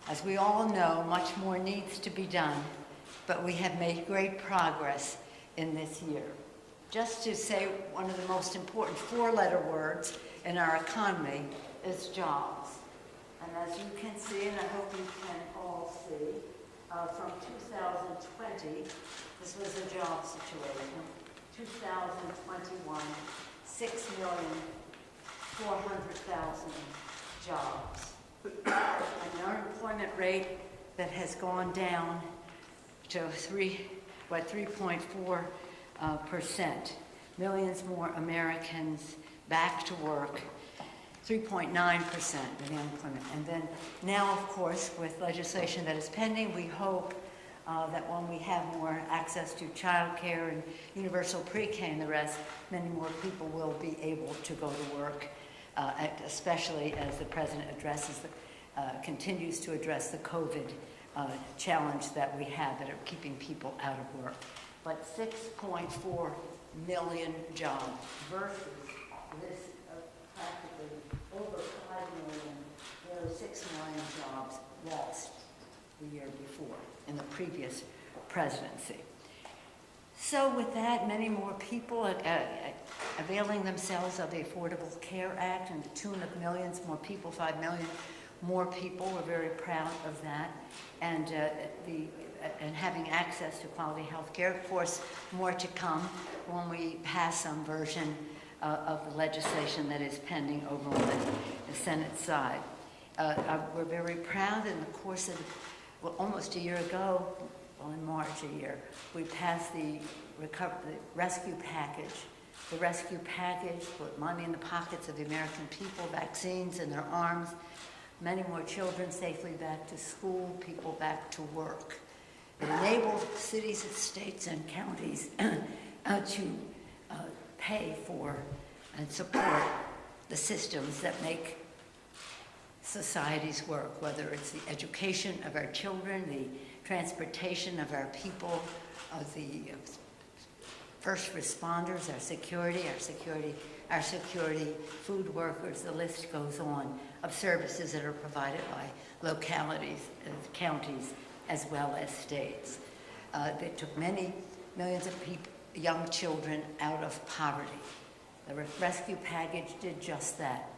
As we all know, much more needs to be done, but we have made great progress in this year. Just to say one of the most important four-letter words in our economy is jobs. And as you can see, and I hope you can all see, from 2020, this was a job situation. 2021, 6,400,000 jobs. An unemployment rate that has gone down to 3.4%. Millions more Americans back to work. 3.9% of the unemployment. And then now, of course, with legislation that is pending, we hope that when we have more access to child care and universal pre-K and the rest, many more people will be able to go to work, especially as the president continues to address the COVID challenge that we have that are keeping people out of work. But 6.4 million jobs versus this practically over 5 million, nearly 6 million jobs lost the year before in the previous presidency. So with that, many more people availing themselves of the Affordable Care Act and the tune of millions more people, 5 million more people. We're very proud of that. And having access to quality health care. Of course, more to come when we pass some version of the legislation that is pending over on the Senate side. We're very proud in the course of, well, almost a year ago, well, in March a year, we passed the rescue package. The rescue package put money in the pockets of the American people, vaccines in their arms, many more children safely back to school, people back to work. It enabled cities and states and counties to pay for and support the systems that make societies work, whether it's the education of our children, the transportation of our people, the first responders, our security, food workers, the list goes on, of services that are provided by localities, counties, as well as states. They took many millions of people, young children out of poverty. The rescue package did just that,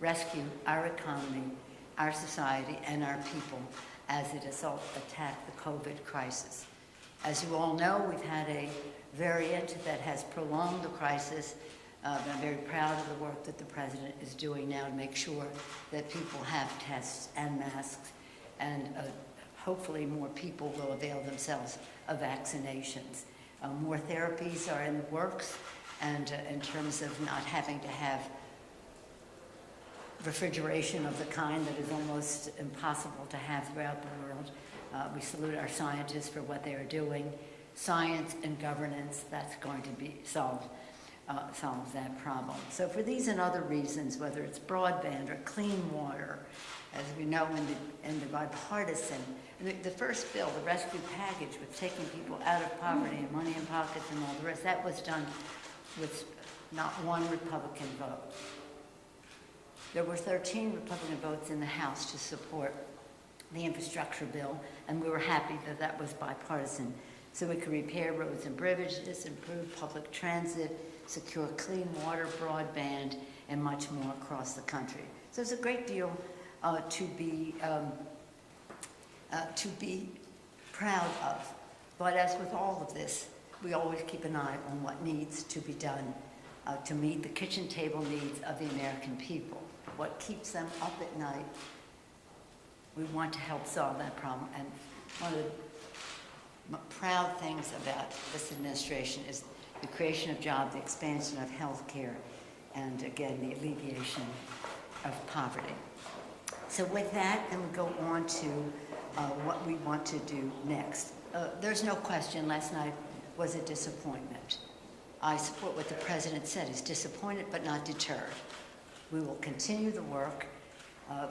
rescue our economy, our society, and our people as it has attacked the COVID crisis. As you all know, we've had a variant that has prolonged the crisis. But I'm very proud of the work that the president is doing now to make sure that people have tests and masks, and hopefully more people will avail themselves of vaccinations. More therapies are in the works, and in terms of not having to have refrigeration of the kind that is almost impossible to have throughout the world. We salute our scientists for what they are doing. Science and governance, that's going to be solves that problem. So for these and other reasons, whether it's broadband or clean water, as we know in the bipartisan, the first bill, the rescue package, with taking people out of poverty and money in pockets and all the rest, that was done with not one Republican vote. There were 13 Republican votes in the House to support the infrastructure bill, and we were happy that that was bipartisan, so we could repair roads and bridges, improve public transit, secure clean water, broadband, and much more across the country. So there's a great deal to be proud of. But as with all of this, we always keep an eye on what needs to be done to meet the kitchen table needs of the American people. What keeps them up at night. We want to help solve that problem. And one of the proud things about this administration is the creation of jobs, the expansion of health care, and again, the alleviation of poverty. So with that, then we go on to what we want to do next. There's no question last night was a disappointment. I support what the president said. He's disappointed but not deterred. We will continue the work.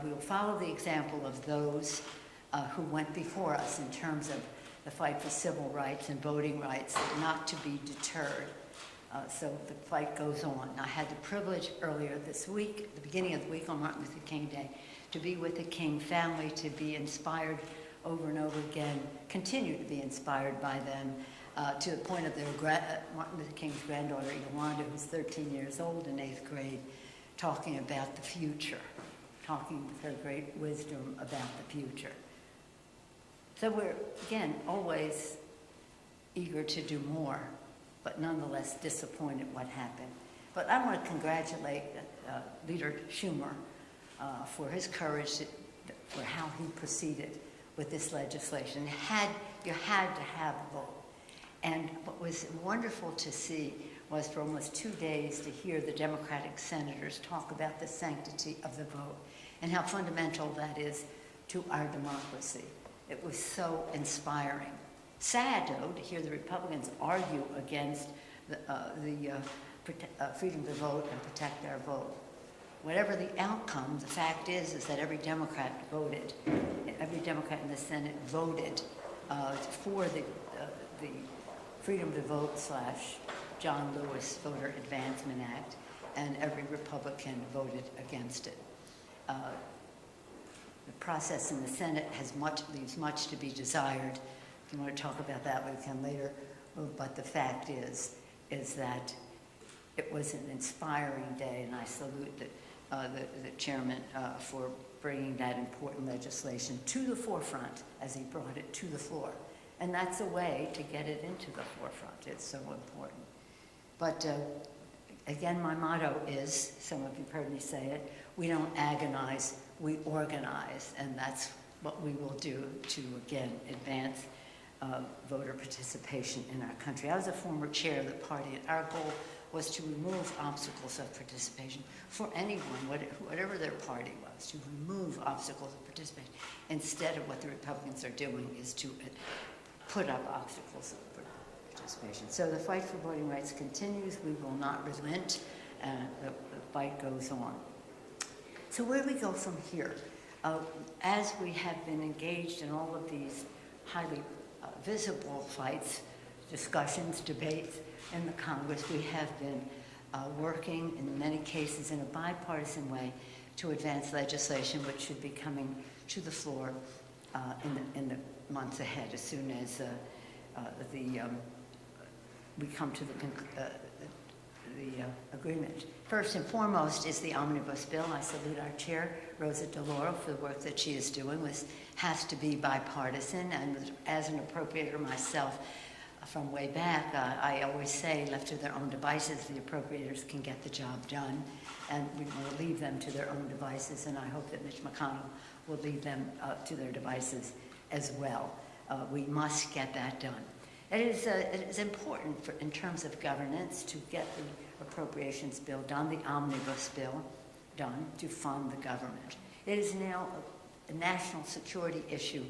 We will follow the example of those who went before us in terms of the fight for civil rights and voting rights, not to be deterred. So the fight goes on. I had the privilege earlier this week, at the beginning of the week on Martin Luther King Day, to be with the King family, to be inspired over and over again, continue to be inspired by them, to the point of their Martin Luther King's granddaughter, Yolanda, who's 13 years old in 8th grade, talking about the future, talking with her great wisdom about the future. So we're, again, always eager to do more, but nonetheless disappointed what happened. But I want to congratulate Leader Schumer for his courage, for how he proceeded with this legislation. You had to have a vote. And what was wonderful to see was for almost 2 days to hear the Democratic senators talk about the sanctity of the vote and how fundamental that is to our democracy. It was so inspiring. Sad, though, to hear the Republicans argue against the freedom to vote and protect our vote. Whatever the outcome, the fact is that every Democrat voted, every Democrat in the Senate voted for the Freedom to Vote / John Lewis Voter Advancement Act, and every Republican voted against it. The process in the Senate leaves much to be desired. If you want to talk about that, we can later. But the fact is that it was an inspiring day, and I salute the chairman for bringing that important legislation to the forefront as he brought it to the floor. And that's a way to get it into the forefront. It's so important. But again, my motto is, some of you have heard me say it, we don't agonize, we organize. And that's what we will do to, again, advance voter participation in our country. I was a former chair of the party, and our goal was to remove obstacles of participation for anyone, whatever their party was, to remove obstacles of participation. Instead of what the Republicans are doing is to put up obstacles of participation. So the fight for voting rights continues. We will not relent. The fight goes on. So where do we go from here? As we have been engaged in all of these highly visible fights, discussions, debates in the Congress, we have been working in many cases in a bipartisan way to advance legislation which should be coming to the floor in the months ahead, as soon as we come to the agreement. First and foremost is the omnibus bill. I salute our chair, Rosa DeLauro, for the work that she is doing. This has to be bipartisan, and as an appropriator myself from way back, I always say, left to their own devices, the appropriators can get the job done, and we will leave them to their own devices, and I hope that Mitch McConnell will leave them to their devices as well. We must get that done. It is important in terms of governance to get the appropriations bill done, the omnibus bill done, to fund the government. It is now a national security issue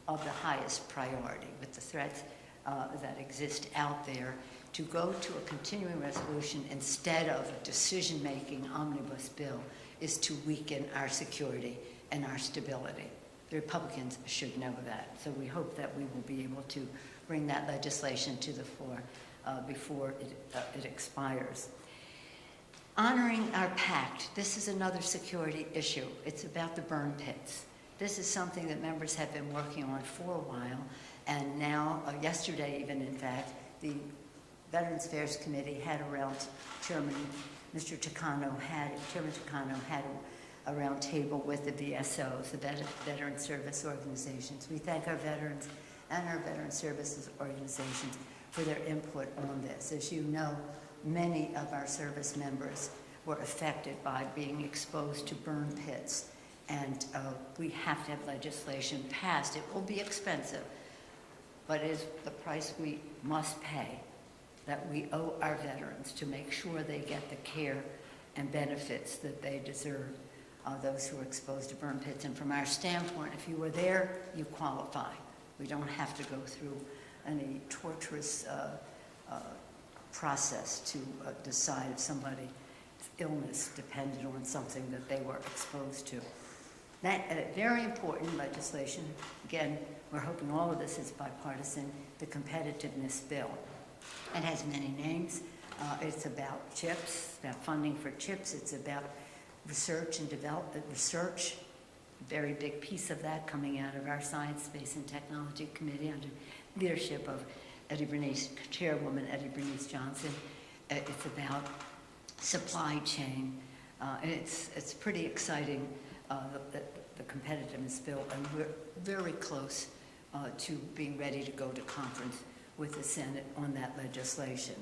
of the highest priority, with the threats that exist out there. To go to a continuing resolution instead of a decision-making omnibus bill is to weaken our security and our stability. The Republicans should know that. So we hope that we will be able to bring that legislation to the floor before it expires. Honoring our pact. This is another security issue. It's about the burn pits. This is something that members have been working on for a while, and now, yesterday even, in fact, the Veterans Affairs Committee had Chairman Takano had a round table with the VSOs, the Veteran Service Organizations. We thank our veterans and our Veteran Services Organizations for their input on this. As you know, many of our service members were affected by being exposed to burn pits, and we have to have legislation passed. It will be expensive, but it is the price we must pay, that we owe our veterans to make sure they get the care and benefits that they deserve, those who are exposed to burn pits. And from our standpoint, if you were there, you qualify. We don't have to go through any torturous process to decide if somebody's illness depended on something that they were exposed to. That very important legislation. Again, we're hoping all of this is bipartisan. The competitiveness bill. It has many names. It's about chips, about funding for chips. It's about research and development, research very big piece of that coming out of our Science, Space, and Technology Committee under leadership of Chairwoman Eddie Bernice Johnson. It's about supply chain. And it's pretty exciting, the competitiveness bill, and we're very close to being ready to go to conference with the Senate on that legislation.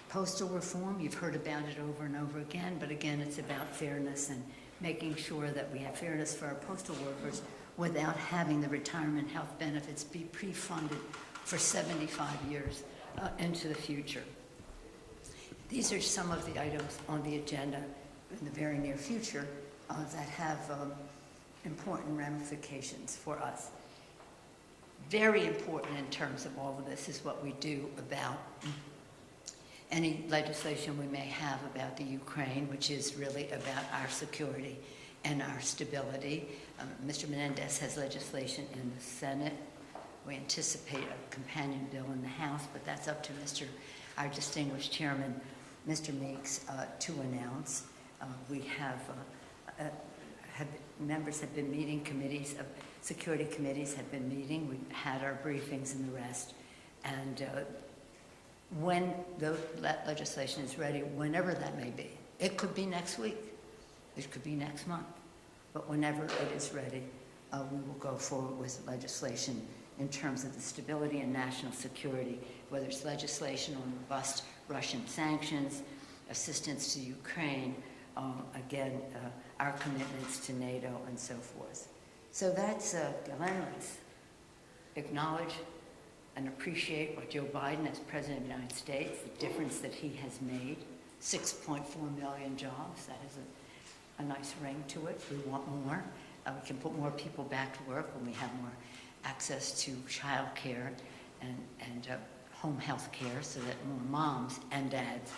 Postal reform, you've heard about it over and over again, but again, it's about fairness and making sure that we have fairness for our postal workers without having the retirement health benefits be pre-funded for 75 years into the future. These are some of the items on the agenda in the very near future that have important ramifications for us. Very important in terms of all of this is what we do about any legislation we may have about the Ukraine, which is really about our security and our stability. Mr. Menendez has legislation in the Senate. We anticipate a companion bill in the House, but that's up to our distinguished chairman, Mr. Meeks, to announce. We have, members have been meeting, committees of security committees have been meeting. We've had our briefings and the rest. And when that legislation is ready, whenever that may be, it could be next week, it could be next month, but whenever it is ready, we will go forward with legislation in terms of the stability and national security, whether it's legislation on robust Russian sanctions, assistance to Ukraine, again, our commitments to NATO and so forth. So that's, let's acknowledge and appreciate what Joe Biden as President of the United States, the difference that he has made, 6.4 million jobs, that has a nice ring to it. We want more. We can put more people back to work when we have more access to child care and home health care so that more moms and dads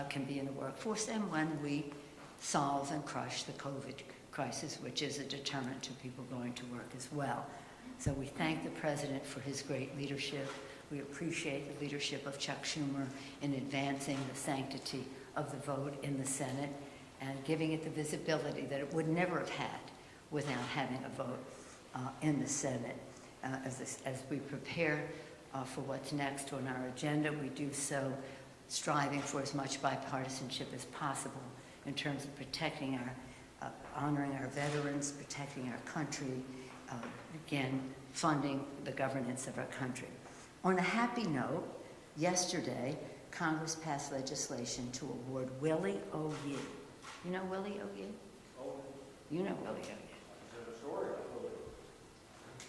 can be in the workforce, and when we solve and crush the COVID crisis, which is a deterrent to people going to work as well. So we thank the President for his great leadership. We appreciate the leadership of Chuck Schumer in advancing the sanctity of the vote in the Senate and giving it the visibility that it would never have had without having a vote in the Senate. As we prepare for what's next on our agenda, we do so striving for as much bipartisanship as possible in terms of protecting honoring our veterans, protecting our country, again, funding the governance of our country. On a happy note, yesterday, Congress passed legislation to award Willie O. Yee. You know Willie O. Yee? Oh. You know Willie O. Yee. I did a story about Willie.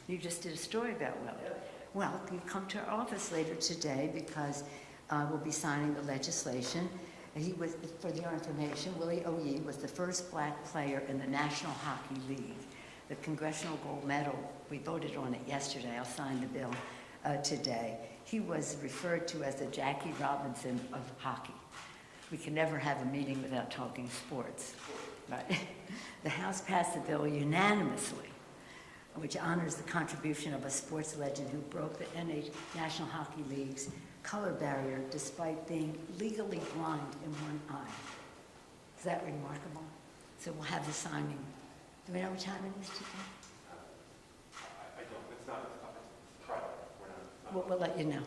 You just did a story about Willie. Yeah. Well, you come to our office later today because we'll be signing the legislation. He was, for your information, Willie O. Yee was the first black player in the National Hockey League. The Congressional Gold Medal, we voted on it yesterday. I'll sign the bill today. He was referred to as the Jackie Robinson of hockey. We can never have a meeting without talking sports. Right? The House passed the bill unanimously, which honors the contribution of a sports legend who broke the National Hockey League's color barrier despite being legally blind in one eye. Is that remarkable? So we'll have the signing. Do we know what time it is today? I don't. It's not private. We're not. We'll let you know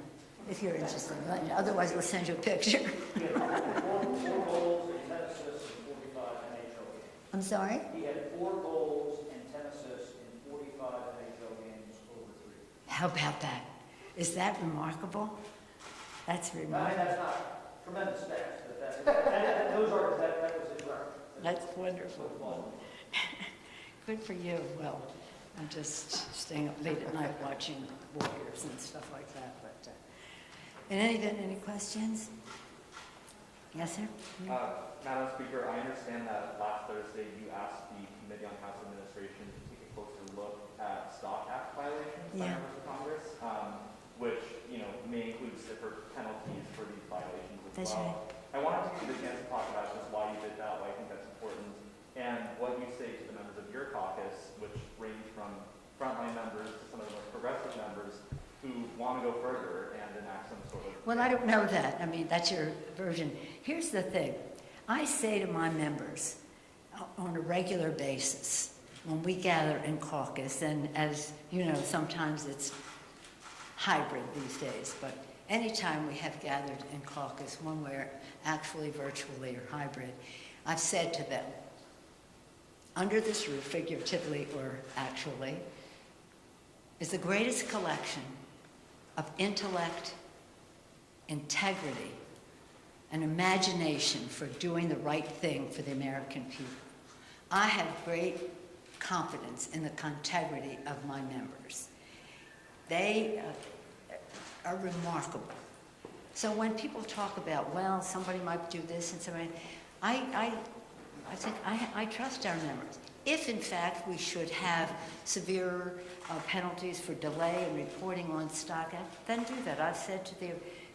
if you're interested. Otherwise, we'll send you a picture. He had 4 goals and 10 assists in 45 NHL games. I'm sorry? He had 4 goals and 10 assists in 45 NHL games over 3. How about that? Is that remarkable? That's remarkable. That's not tremendous stats, but that was his record. That's wonderful. Good for you. Well, I'm just staying up late at night watching Warriors and stuff like that. But in any event, any questions? Yes, sir? Madam Speaker, I understand that last Thursday you asked the Committee on House Administration to take a closer look at Stock Act violations by members of Congress, which may include stiffer penalties for these violations as That's well. Right. I wanted to give you the chance to talk about just why you did that, why I think that's important, and what you say to the members of your caucus, which range from frontline members to some of the most progressive members who want to go further and enact some sort of... Well, I don't know that. I mean, that's your version. Here's the thing. I say to my members on a regular basis, when we gather in caucus, and as you know, sometimes it's hybrid these days, but anytime we have gathered in caucus, when we're actually virtually or hybrid, I've said to them, under this roof, figuratively or actually, is the greatest collection of intellect, integrity, and imagination for doing the right thing for the American people. I have great confidence in the integrity of my members. They are remarkable. So when people talk about, well, somebody might do this and somebody, I think I trust our members. If in fact we should have severe penalties for delay in reporting on stock act, then do that. I've said to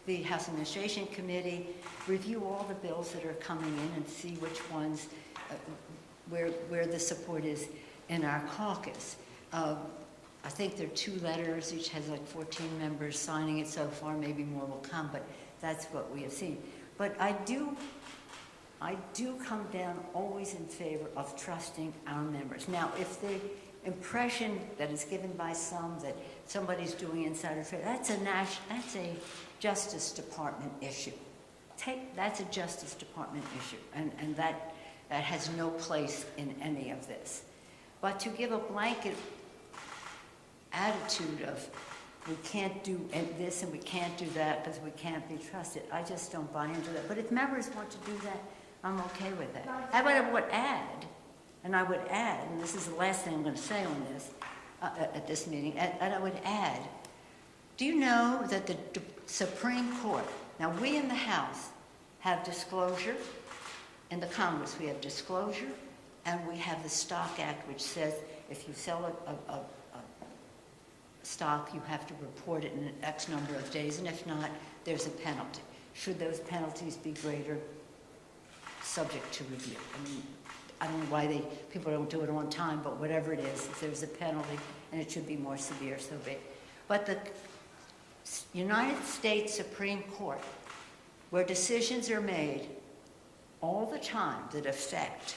the House Administration Committee, review all the bills that are coming in and see which ones, where the support is in our caucus. I think there are 2 letters, each has like 14 members signing it so far, maybe more will come, but that's what we have seen. But I do come down always in favor of trusting our members. Now, if the impression that is given by some that somebody's doing insider trading, that's a Justice Department issue. That's a Justice Department issue, and that has no place in any of this. But to give a blanket attitude of we can't do this and we can't do that because we can't be trusted, I just don't buy into that. But if members want to do that, I'm okay with that. I would add, and this is the last thing I'm going to say on this at this meeting, and I would add, do you know that the Supreme Court, now we in the House have disclosure, in the Congress we have disclosure, and we have the Stock Act, which says if you sell a stock, you have to report it in an X number of days, and if not, there's a penalty. Should those penalties be greater? Subject to review. I mean, I don't know why people don't do it on time, but whatever it is, if there's a penalty, and it should be more severe, so be it. But the United States Supreme Court, where decisions are made all the time that affect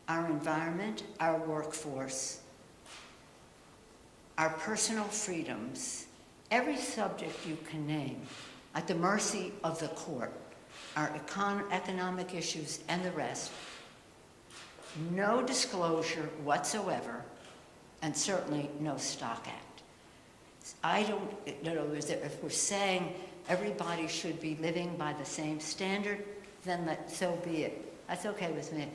our environment, our workforce, our personal freedoms, every subject you can name, at the mercy of the court, our economic issues and the rest, no disclosure whatsoever, and certainly no Stock Act. If we're saying everybody should be living by the same standard, then so be it. That's okay with me.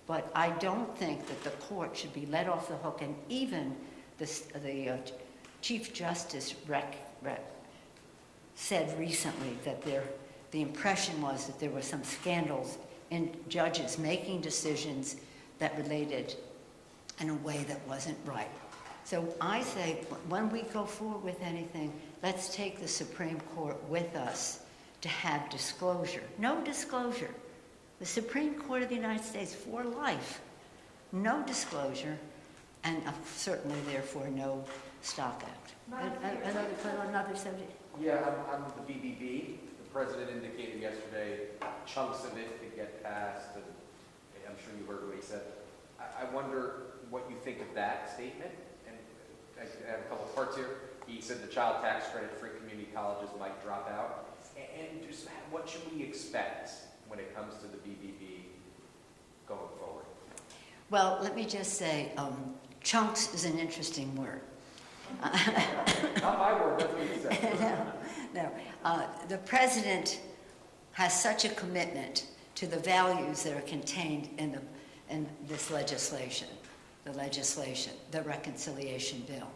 But I don't think that the court should be let off the hook, and even the Chief Justice said recently that the impression was that there were some scandals in judges making decisions that related in a way that wasn't right. So I say, when we go forward with anything, let's take the Supreme Court with us to have disclosure. No disclosure. The Supreme Court of the United States for life. No disclosure, and certainly, therefore, no Stock Act. Another subject? Yeah, on the BBB, the president indicated yesterday chunks of it could get passed, and I'm sure you heard what he said. I wonder what you think of that statement, and I have a couple of parts here. He said the child tax credit free community colleges might drop out, and just what should we expect when it comes to the BBB going forward? Well, let me just say, chunks is an interesting word. Not my word, that's what he said. No. The president has such a commitment to the values that are contained in this legislation, the reconciliation bill.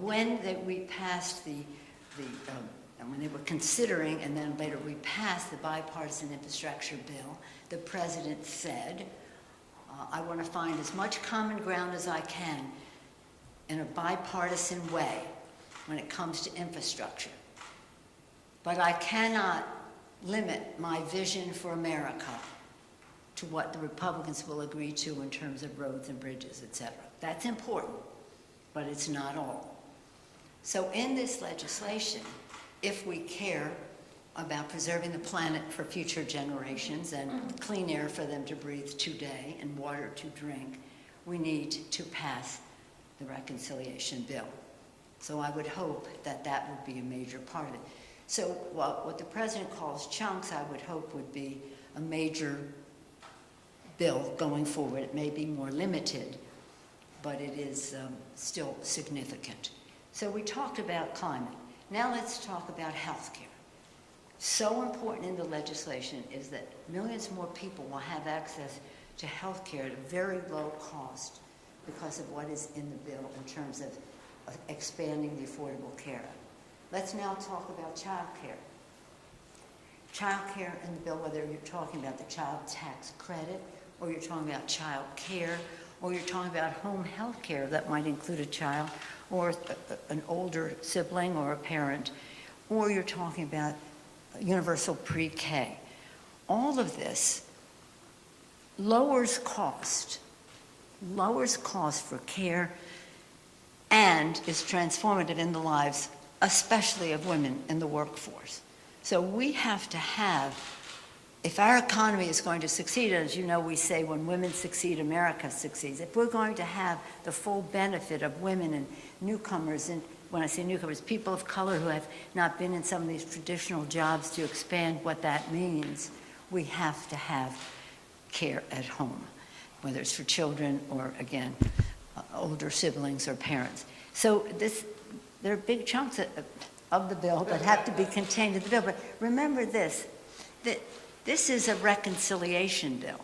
When we passed and when they were considering, and then later we passed the bipartisan infrastructure bill, the president said, I want to find as much common ground as I can in a bipartisan way when it comes to infrastructure. But I cannot limit my vision for America to what the Republicans will agree to in terms of roads and bridges, etc. That's important, but it's not all. So in this legislation, if we care about preserving the planet for future generations and clean air for them to breathe today and water to drink, we need to pass the reconciliation bill. So I would hope that that would be a major part of it. So what the president calls chunks, I would hope would be a major bill going forward. It may be more limited, but it is still significant. So we talked about climate. Now let's talk about health care. So important in the legislation is that millions more people will have access to health care at a very low cost because of what is in the bill in terms of expanding the Affordable Care Act. Let's now talk about child care. Child care in the bill, whether you're talking about the child tax credit, or you're talking about child care, or you're talking about home health care that might include a child or an older sibling or a parent, or you're talking about universal pre-K. All of this lowers cost for care and is transformative in the lives, especially of women in the workforce. So we have to have, if our economy is going to succeed, as you know, we say when women succeed, America succeeds. If we're going to have the full benefit of women and newcomers, and when I say newcomers, people of color who have not been in some of these traditional jobs, to expand what that means, we have to have care at home, whether it's for children or, again, older siblings or parents. So there are big chunks of the bill that have to be contained in the bill. But remember this, that this is a reconciliation bill.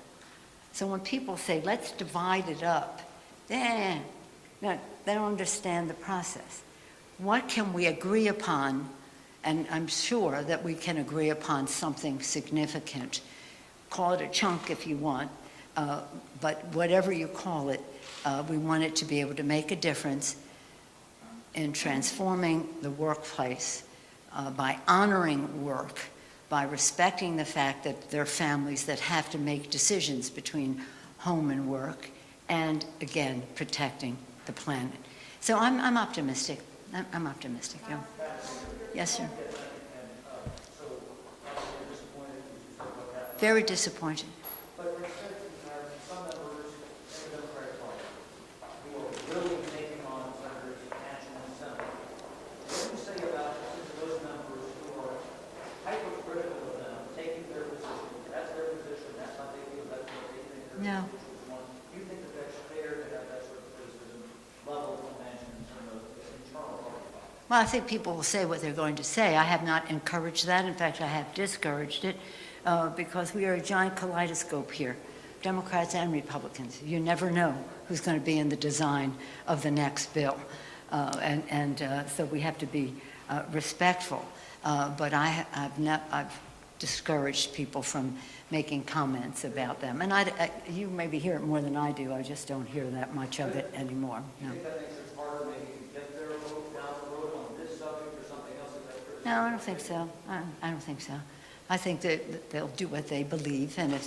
So when people say, let's divide it up, no, they don't understand the process. What can we agree upon? And I'm sure that we can agree upon something significant. Call it a chunk if you want, but whatever you call it, we want it to be able to make a difference in transforming the workplace by honoring work, by respecting the fact that there are families that have to make decisions between home and work, and again, protecting the planet. So I'm optimistic. I'm optimistic. Yeah. Yes, sir. Very disappointed. But instead, you have some members in the Democratic Party who are really taking on Senators Manchin and Senate. What do you say about those members who are hypercritical of them, taking their position? That's their position. That's how they feel. That's what they think their position is. Do you think that that's fair to have that sort of criticism level of Manchin in terms of internal party? Well, I think people will say what they're going to say. I have not encouraged that. In fact, I have discouraged it because we are a giant kaleidoscope here, Democrats and Republicans. You never know who's going to be in the design of the next bill. So we have to be respectful. But I've discouraged people from making comments about them. And you maybe hear it more than I do. I just don't hear that much of it anymore. No. Do you think that makes it harder maybe to get their vote down the road on this subject or something else? No, I don't think so. I don't think so. I think that they'll do what they believe, and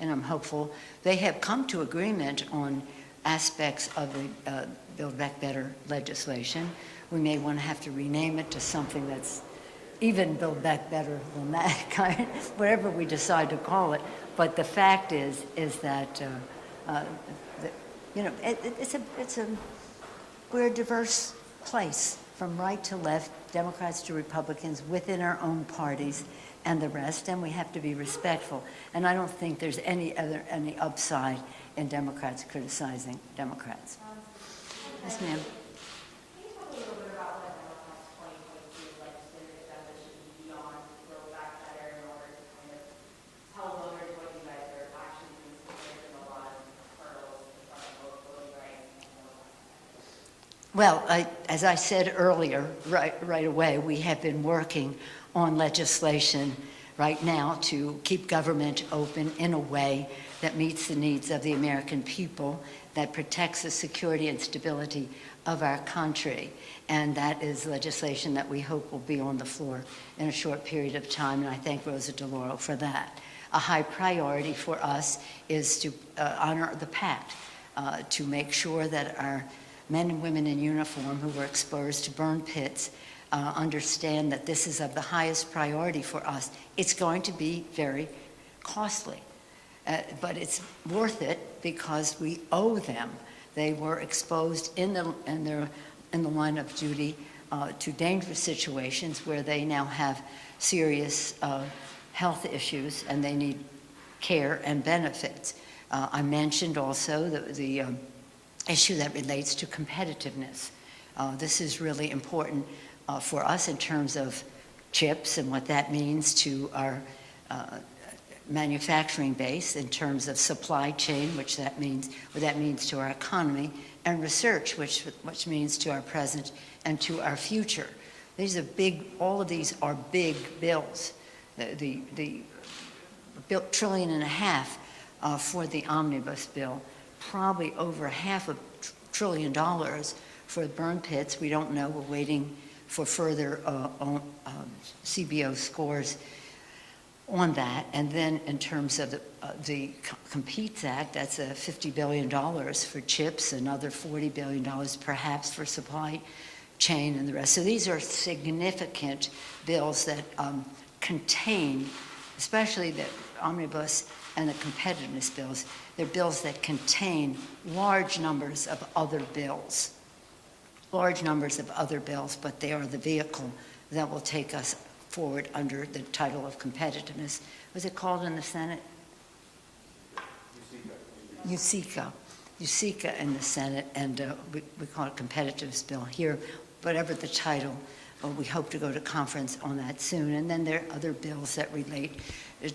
I'm hopeful. They have come to agreement on aspects of the Build Back Better legislation. We may want to have to rename it to something that's even Build Back Better than that kind, whatever we decide to call it. But the fact is that we're a diverse place, from right to left, Democrats to Republicans, within our own parties and the rest, and we have to be respectful. And I don't think there's any upside in Democrats criticizing Democrats. Yes, ma'am. Can you talk a little bit about what Democrats' 2022 legislative agenda should be beyond Build Back Better in order to kind of tell voters what you guys are actually considering in a lot of hurdles in front of both voting rights and Build Back Better? Well, as I said earlier, right away, we have been working on legislation right now to keep government open in a way that meets the needs of the American people, that protects the security and stability of our country. And that is legislation that we hope will be on the floor in a short period of time, and I thank Rosa DeLauro for that. A high priority for us is to honor the pact, to make sure that our men and women in uniform who were exposed to burn pits understand that this is of the highest priority for us. It's going to be very costly. But it's worth it because we owe them. They were exposed in the line of duty to dangerous situations where they now have serious health issues and they need care and benefits. I mentioned also the issue that relates to competitiveness. This is really important for us in terms of chips and what that means to our manufacturing base, in terms of supply chain, what that means to our economy, and research, which means to our present and to our future. These are all of these are big bills. The $1.5 trillion for the omnibus bill, probably over $500 billion for burn pits. We don't know. We're waiting for further CBO scores on that. And then in terms of the Competes Act, that's $50 billion for chips, another $40 billion perhaps for supply chain and the rest. So these are significant bills that contain, especially the omnibus and the competitiveness bills, they're bills that contain large numbers of other bills. Large numbers of other bills, but they are the vehicle that will take us forward under the title of competitiveness. Was it called in the Senate? USICA in the Senate, and we call it competitiveness bill here. Whatever the title, we hope to go to conference on that soon. And then there are other bills that relate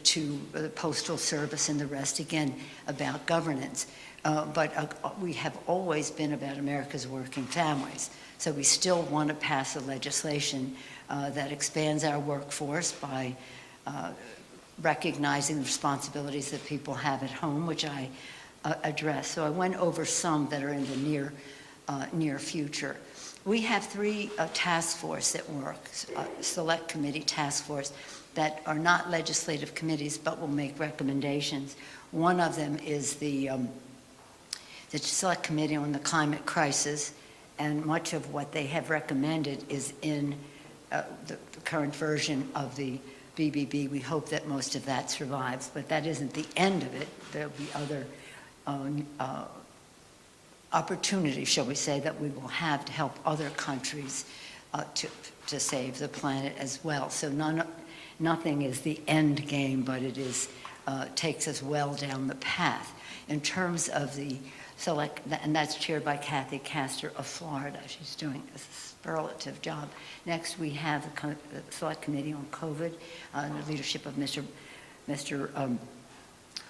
to the Postal Service and the rest, again, about governance. But we have always been about America's working families. So we still want to pass a legislation that expands our workforce by recognizing the responsibilities that people have at home, which I address. So I went over some that are in the near future. We have 3 task force that work, select committee task force, that are not legislative committees but will make recommendations. One of them is the Select Committee on the Climate Crisis, and much of what they have recommended is in the current version of the BBB. We hope that most of that survives, but that isn't the end of it. There'll be other opportunities, shall we say, that we will have to help other countries to save the planet as well. So nothing is the end game, but it is takes us well down the path. In terms of the select, and that's chaired by Kathy Castor of Florida. She's doing a superlative job. Next, we have the Select Committee on COVID, under the leadership of Mr.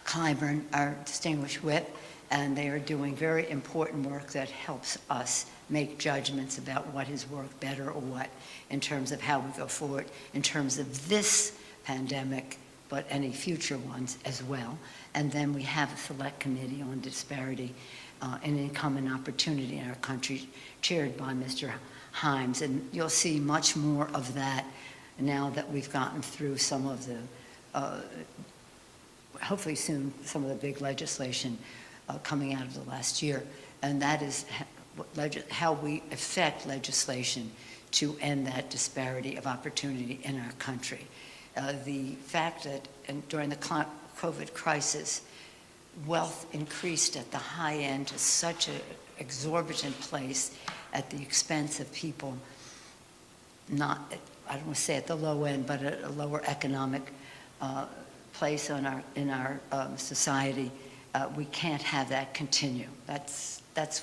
Clyburn, our distinguished whip, and they are doing very important work that helps us make judgments about what has worked better or what in terms of how we go forward, in terms of this pandemic, but any future ones as well. And then we have a Select Committee on Disparity and Income and Opportunity in our country, chaired by Mr. Holmes. And you'll see much more of that now that we've gotten through some of the, hopefully soon, some of the big legislation coming out of the last year. And that is how we affect legislation to end that disparity of opportunity in our country. The fact that during the COVID crisis, wealth increased at the high end to such an exorbitant place at the expense of people not, I don't want to say at the low end, but at a lower economic place in our society. We can't have that continue. That's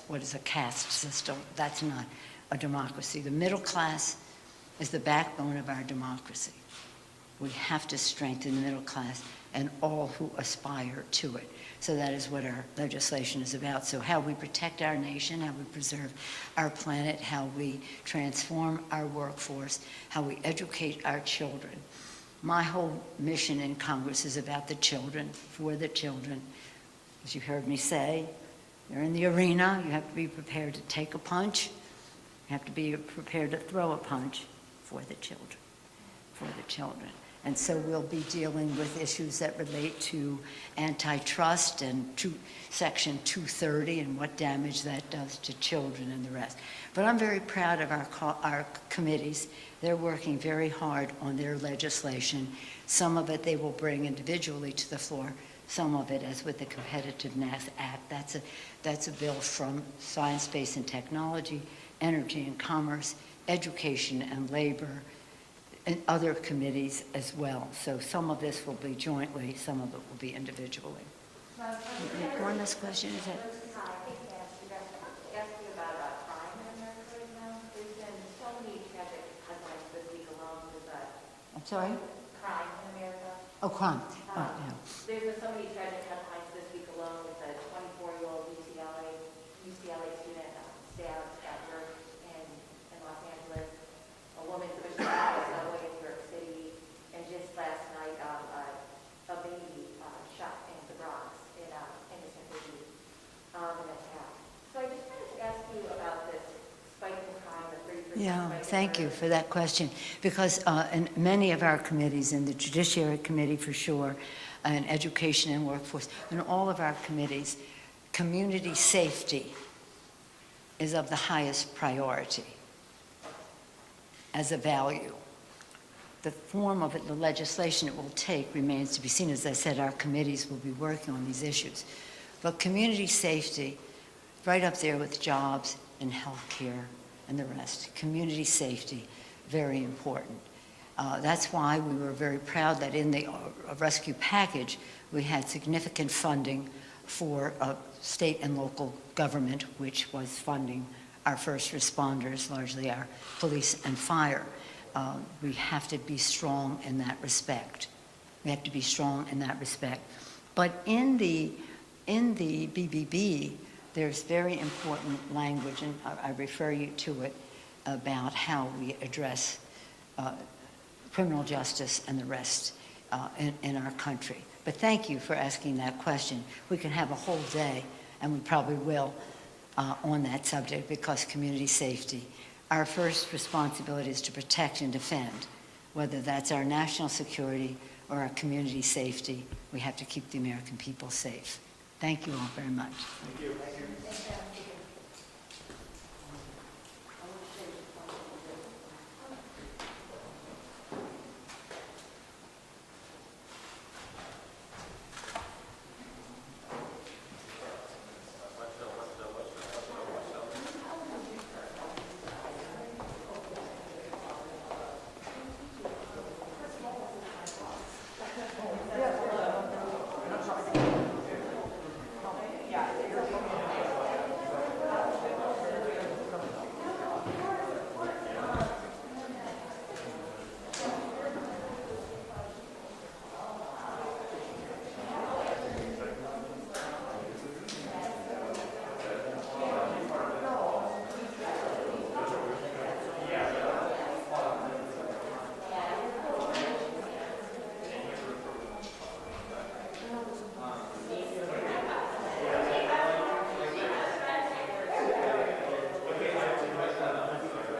what is a caste system. That's not a democracy. The middle class is the backbone of our democracy. We have to strengthen the middle class and all who aspire to it. So that is what our legislation is about. So how we protect our nation, how we preserve our planet, how we transform our workforce, how we educate our children. My whole mission in Congress is about the children, for the children. As you heard me say, you're in the arena, you have to be prepared to take a punch. You have to be prepared to throw a punch for the children, for the children. And so we'll be dealing with issues that relate to antitrust and to Section 230 and what damage that does to children and the rest. But I'm very proud of our committees. They're working very hard on their legislation. Some of it they will bring individually to the floor. some of it, as with the Competitiveness Act. That's a bill from Science, Space, and Technology, Energy and Commerce, Education and Labor, and other committees as well. So some of this will be jointly, some of it will be individually. One last question, is it? Hi, I think ask you about crime in America right now. There's been so many tragic headlines this week alone with I'm sorry? crime in America. Oh, crime. Oh, yeah. There's been so many tragic headlines this week alone with a 24-year-old UCLA student stabbed at work in Los Angeles, a woman pushed out of a subway in New York City, and just last night, a baby shot in the Bronx in innocent baby an attack. So I just wanted to ask you about this spike in crime, the 30% Yeah, spike in thank you murder. for that question, because in many of our committees, in the Judiciary Committee for sure, and Education and Workforce, in all of our committees, community safety is of the highest priority as a value. The form of it, the legislation it will take remains to be seen. As I said, our committees will be working on these issues. But community safety, right up there with jobs and healthcare and the rest. Community safety, very important. That's why we were very proud that in the rescue package, we had significant funding for state and local government, which was funding our first responders, largely our police and fire. We have to be strong in that respect. We have to be strong in that respect. But in the BBB, there's very important language, and I refer you to it, about how we address criminal justice and the rest in our country. But thank you for asking that question. We can have a whole day, and we probably will, on that subject, because community safety, our first responsibility is to protect and defend, whether that's our national security or our community safety. We have to keep the American people safe. Thank you all very much. Thank you. And,